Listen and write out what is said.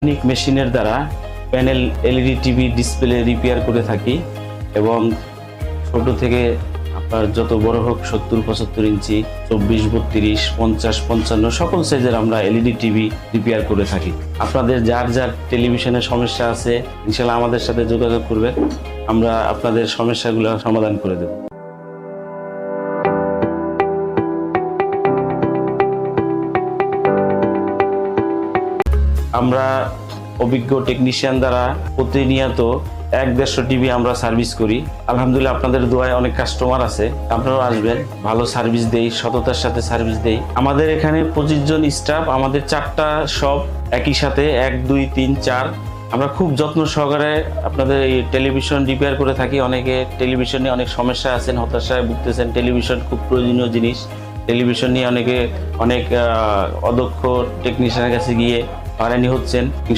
আধুনিক মেশিনের দ্বারা panel LED TV display repair করে থাকি এবং ছোট থেকে আপনার যত বড় হোক 70-75 ইঞ্চি, 24-32, 50-55 সকল সাইজের আমরা এলইডি টিভি রিপেয়ার করে থাকি। আপনাদের যার যার টেলিভিশনের সমস্যা আছে ইনশাআল্লাহ আমাদের সাথে যোগাযোগ করবেন, আমরা আপনাদের সমস্যাগুলো সমাধান করে দেব। আমরা অভিজ্ঞ টেকনিশিয়ান দ্বারা প্রতিনিয়ত 1-150 টিভি আমরা সার্ভিস করি। আলহামদুলিল্লাহ আপনাদের দোয়ায় অনেক কাস্টমার আছে, আপনারাও আসবেন, ভালো সার্ভিস দেই, সততার সাথে সার্ভিস দেই। আমাদের এখানে 25 জন স্টাফ, আমাদের 4টা শপ একই সাথে 1, 2, 3, 4। আমরা খুব যত্ন সহকারে আপনাদের এই টেলিভিশন রিপেয়ার করে থাকি। অনেকে টেলিভিশনে অনেক সমস্যা আছেন, হতাশায় ভুগতেছেন। টেলিভিশন খুব প্রয়োজনীয় জিনিস। টেলিভিশন নিয়ে অনেকে অনেক অদক্ষ টেকনিশিয়ানের কাছে গিয়ে হয়রানি হচ্ছেন।